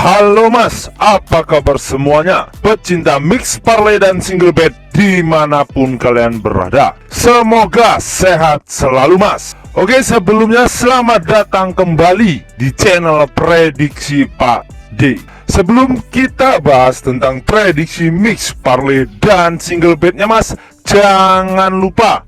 Halo mas, apa kabar semuanya? Pecinta mix parlay dan single bet dimanapun kalian berada, semoga sehat selalu mas. Oke, sebelumnya selamat datang kembali di channel Prediksi Pak D. Sebelum kita bahas tentang prediksi mix parlay dan single betnya mas, jangan lupa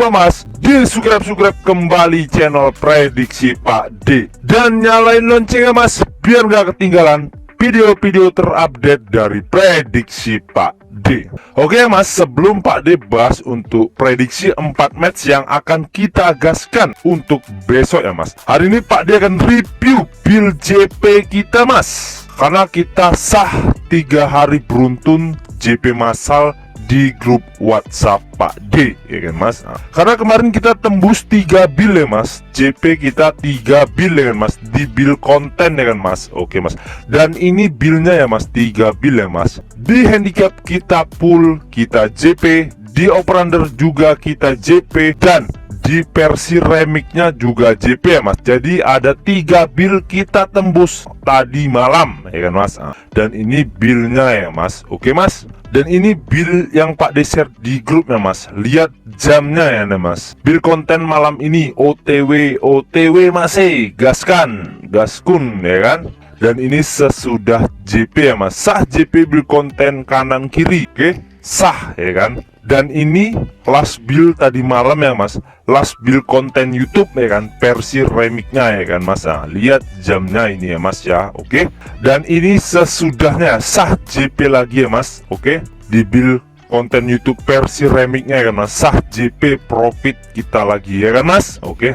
mas, di subscribe kembali channel Prediksi Pak D dan nyalain loncengnya mas, biar gak ketinggalan video-video terupdate dari Prediksi Pak D. Oke mas, sebelum Pak D bahas untuk prediksi 4 match yang akan kita gaskan untuk besok ya mas, hari ini Pak D akan review build JP kita mas, karena kita sah 3 hari beruntun JP massal di grup WhatsApp Pak D, ya kan mas. Karena kemarin kita tembus 3 bill ya mas, JP kita 3 bill ya kan mas, di bill konten ya kan mas. Oke mas, dan ini billnya ya mas, 3 bill ya mas. Di handicap kita full, kita JP. Di over-under juga kita JP, dan di versi remixnya juga JP ya mas. Jadi ada 3 bill kita tembus tadi malam ya kan mas. Dan ini billnya ya mas. Oke mas, dan ini bill yang Pak D share di grupnya mas. Lihat jamnya ya mas. Bill konten malam ini OTW masih gaskan, gaskun ya kan. Dan ini sesudah JP ya mas, sah JP bill konten kanan kiri. Oke, sah ya kan. Dan ini last bill tadi malam ya mas, last bill konten YouTube ya kan, versi remixnya ya kan mas. Lihat jamnya ini ya mas ya. Oke, dan ini sesudahnya sah JP lagi ya mas. Oke, di bill konten YouTube versi remixnya ya kan mas, sah JP profit kita lagi ya kan mas. Oke,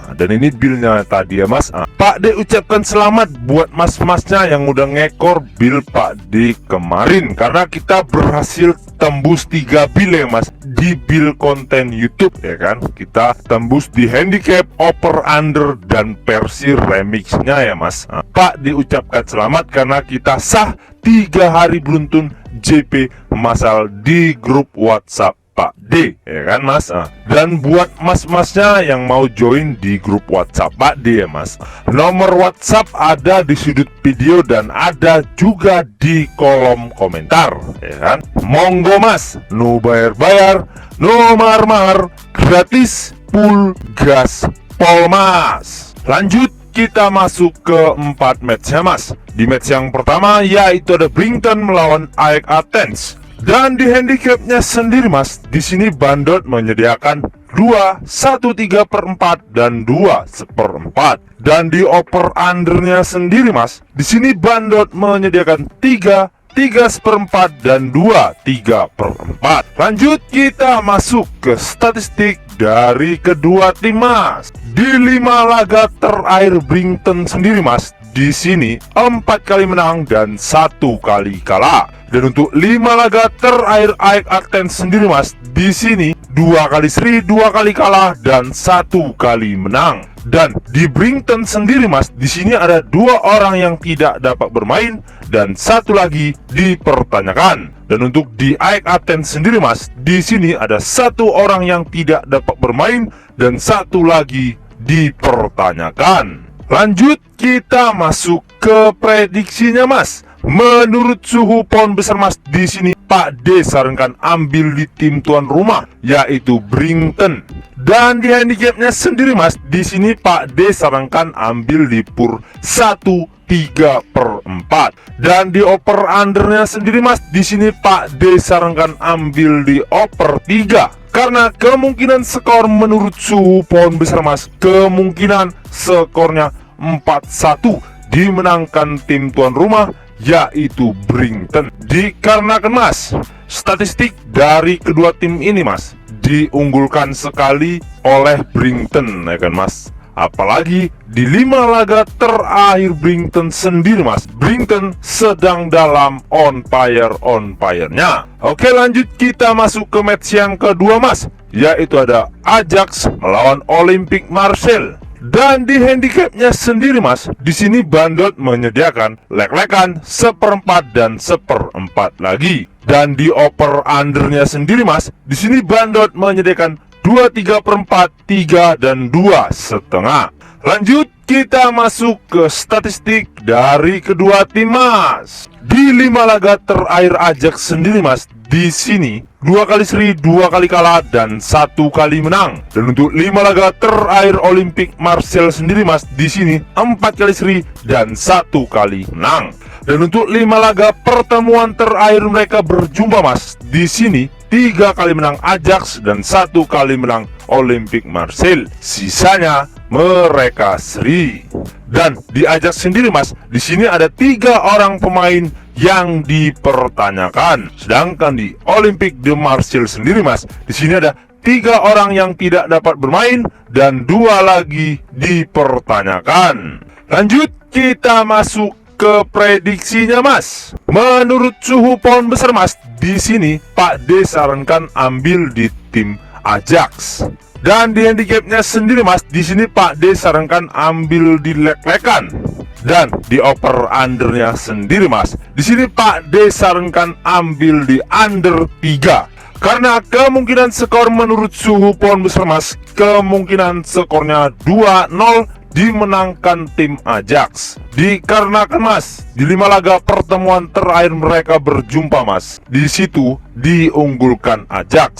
dan ini billnya tadi ya mas. Pak D ucapkan selamat buat mas-masnya yang udah ngekor bill Pak D kemarin, karena kita berhasil tembus 3 bill ya mas, di bill konten YouTube ya kan. Kita tembus di handicap, over under, dan versi remixnya ya mas. Pak D ucapkan selamat karena kita sah 3 hari beruntun JP massal di grup WhatsApp Pak D ya kan mas. Dan buat mas-masnya yang mau join di grup WhatsApp Pak D ya mas, nomor WhatsApp ada di sudut video dan ada juga di kolom komentar ya kan. Monggo mas, no bayar, no mahar, gratis, full gas pol mas. Lanjut kita masuk ke 4 match ya mas. Di match yang pertama yaitu ada Brington melawan AEK Athens. Dan di handicapnya sendiri mas, di sini Bandot menyediakan 2,13/4 dan 2/4. Dan di over undernya sendiri mas, di sini Bandot menyediakan 3,4 dan 2,3/4. Lanjut kita masuk ke statistik dari kedua tim mas. Di 5 laga terakhir Brington sendiri mas, di sini 4 kali menang dan 1 kali kalah. Dan untuk 5 laga terakhir AEK Athens sendiri mas, di sini 2 kali seri, 2 kali kalah, dan 1 kali menang. Dan di Brington sendiri mas, di sini ada 2 orang yang tidak dapat bermain dan 1 lagi dipertanyakan. Dan untuk di AEK Athens sendiri mas, di sini ada 1 orang yang tidak dapat bermain dan 1 lagi dipertanyakan. Lanjut kita masuk ke prediksinya mas. Menurut suhu pound besar mas, di sini Pak D sarankan ambil di tim tuan rumah yaitu Brington. Dan di handicapnya sendiri mas, di sini Pak D sarankan ambil di pur 1,3/4. Dan di over undernya sendiri mas, di sini Pak D sarankan ambil di over 3. Karena kemungkinan skor menurut suhu pound besar mas, kemungkinan skornya 4-1 dimenangkan tim tuan rumah yaitu Brington. Dikarenakan mas, statistik dari kedua tim ini mas diunggulkan sekali oleh Brington ya kan mas. Apalagi di 5 laga terakhir Brington sendiri mas, Brington sedang dalam on fire-nya. Oke, lanjut kita masuk ke match yang kedua mas, yaitu ada Ajax melawan Olympique Marseille. Dan di handicapnya sendiri mas, di sini Bandot menyediakan lek-lekan 1/4 dan 1/4 lagi. Dan di over undernya sendiri mas, di sini Bandot menyediakan 2,3/4, 3 dan 2,5. Lanjut kita masuk ke statistik dari kedua tim, Mas. Di 5 laga terakhir Ajax sendiri, Mas, di sini 2 kali seri, 2 kali kalah, dan 1 kali menang. Dan untuk 5 laga terakhir Olympique Marseille sendiri, Mas, di sini 4 kali seri dan 1 kali menang. Dan untuk 5 laga pertemuan terakhir mereka berjumpa, Mas, di sini 3 kali menang Ajax dan 1 kali menang Olympique Marseille. Sisanya mereka seri. Dan di Ajax sendiri, Mas, di sini ada 3 orang pemain yang dipertanyakan. Sedangkan di Olympique de Marseille sendiri, Mas, di sini ada 3 orang yang tidak dapat bermain dan 2 lagi dipertanyakan. Lanjut, kita masuk ke prediksinya, Mas. Menurut suhu pohon besar, Mas, di sini Pak D sarankan ambil di tim Ajax. Dan di handicapnya sendiri, Mas, di sini Pak D sarankan ambil di lek-lekan. Dan di over undernya sendiri, Mas, di sini Pak D sarankan ambil di under 3. Karena kemungkinan skor menurut suhu pohon besar, Mas, kemungkinan skornya 2-0 dimenangkan tim Ajax. Dikarenakan, Mas, di 5 laga pertemuan terakhir mereka berjumpa, Mas, di situ diunggulkan Ajax.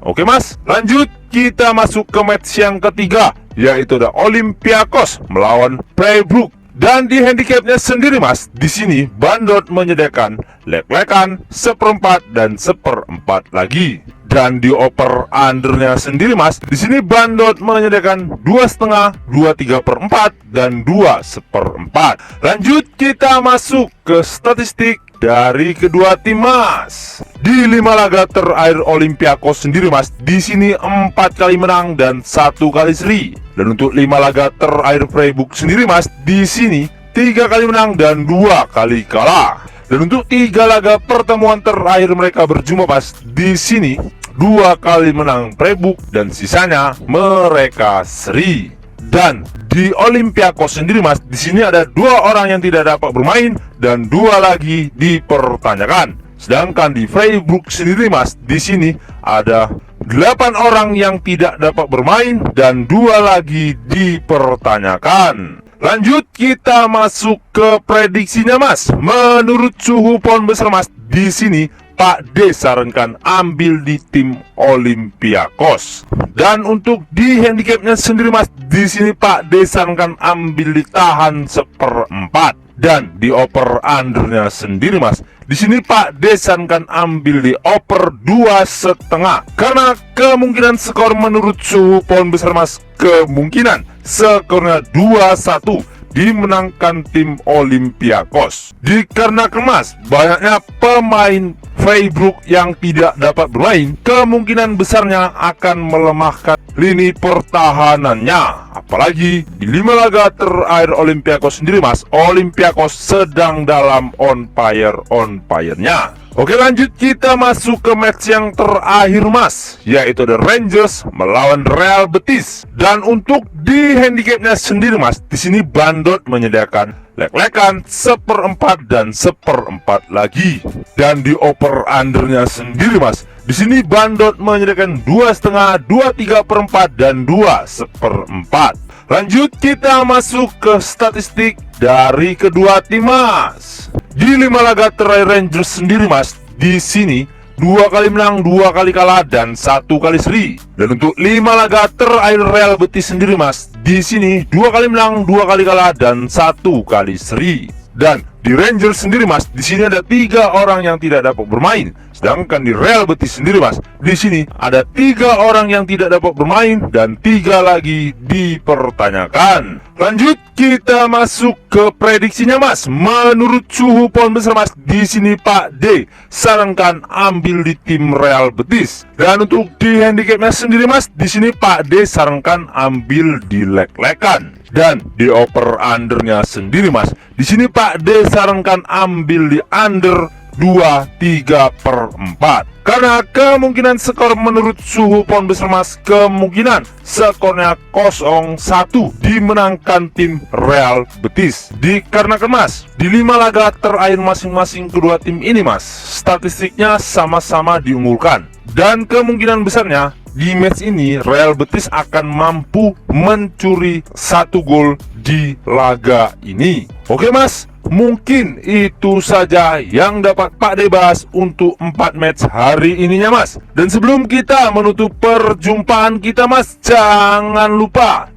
Oke, Mas, lanjut kita masuk ke match yang ketiga, yaitu ada Olympiakos melawan Freiburg. Dan di handicapnya sendiri, Mas, di sini Bandot menyediakan lek-lekan, 1/4 dan 1/4 lagi. Dan di over undernya sendiri, Mas, di sini Bandot menyediakan 2,5, 2/3/4 dan 2/4. Lanjut kita masuk ke statistik dari kedua tim, Mas. Di 5 laga terakhir Olympiakos sendiri, Mas, di sini 4 kali menang dan 1 kali seri. Dan untuk 5 laga terakhir Freiburg sendiri, Mas, di sini 3 kali menang dan 2 kali kalah. Dan untuk 3 laga pertemuan terakhir mereka berjumpa, Mas, di sini 2 kali menang Freiburg dan sisanya mereka seri. Dan di Olympiakos sendiri, Mas, di sini ada 2 orang yang tidak dapat bermain dan 2 lagi dipertanyakan. Sedangkan di Freiburg sendiri, Mas, di sini ada 8 orang yang tidak dapat bermain dan 2 lagi dipertanyakan. Lanjut kita masuk ke prediksinya, Mas. Menurut suhu pohon besar, Mas, di sini Pak D sarankan ambil di tim Olympiakos. Dan untuk di handicapnya sendiri, Mas, di sini Pak D sarankan ambil ditahan 1/4. Dan di over undernya sendiri, Mas, di sini Pak D sarankan ambil di over 2,5. Karena kemungkinan skor menurut suhu pohon besar, Mas, kemungkinan skornya 2-1 dimenangkan tim Olympiakos. Dikarenakan, Mas, banyaknya pemain Freiburg yang tidak dapat bermain, kemungkinan besarnya akan melemahkan lini pertahanannya. Apalagi di 5 laga terakhir Olympiakos sendiri, Mas, Olympiakos sedang dalam on fire-nya. Oke, lanjut kita masuk ke match yang terakhir, Mas, yaitu The Rangers melawan Real Betis. Dan untuk di handicapnya sendiri, Mas, di sini Bandot menyediakan lek-lekan 1/4 dan 1/4 lagi. Dan di over undernya sendiri, Mas, di sini Bandot menyediakan 2,5, 2/3/4 dan 2/4. Lanjut kita masuk ke statistik dari kedua tim, Mas. Di 5 laga terakhir Rangers sendiri, Mas, di sini 2 kali menang, 2 kali kalah dan 1 kali seri. Dan untuk 5 laga terakhir Real Betis sendiri, Mas, di sini 2 kali menang, 2 kali kalah dan 1 kali seri. Dan di Rangers sendiri, Mas, di sini ada 3 orang yang tidak dapat bermain. Sedangkan di Real Betis sendiri, Mas, di sini ada 3 orang yang tidak dapat bermain dan 3 lagi dipertanyakan. Lanjut kita masuk ke prediksinya, Mas. Menurut suhu pohon besar, Mas, di sini Pak D sarankan ambil di tim Real Betis. Dan untuk di handicapnya sendiri, Mas, di sini Pak D sarankan ambil di lek-lekan. Dan di over undernya sendiri, Mas, di sini Pak D sarankan ambil di under 2/3/4. Karena kemungkinan skor menurut suhu pohon besar, Mas, kemungkinan skornya 0-1 dimenangkan tim Real Betis. Dikarenakan, Mas, di 5 laga terakhir masing-masing kedua tim ini, Mas, statistiknya sama-sama diunggulkan. Dan kemungkinan besarnya di match ini Real Betis akan mampu mencuri 1 gol di laga ini. Oke Mas, mungkin itu saja yang dapat Pak De bahas untuk 4 match hari ininya Mas. Dan sebelum kita menutup perjumpaan kita Mas, jangan lupa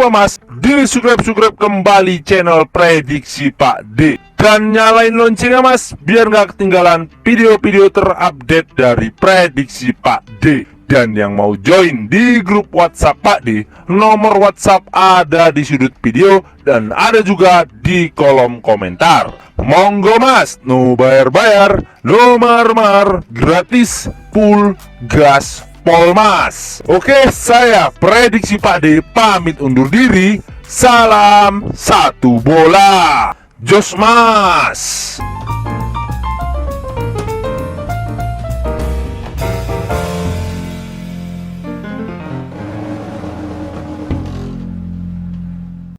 Mas, di subscribe kembali channel Prediksi Pak D, dan nyalain loncengnya Mas, biar nggak ketinggalan video-video terupdate dari Prediksi Pak D. Dan yang mau join di grup WhatsApp Pak D, nomor WhatsApp ada di sudut video dan ada juga di kolom komentar. Monggo Mas, no bayar-bayar, no mar-mar, gratis, full gas Polmas. Oke, saya Prediksi Pak D pamit undur diri. Salam satu bola, Jos Mas.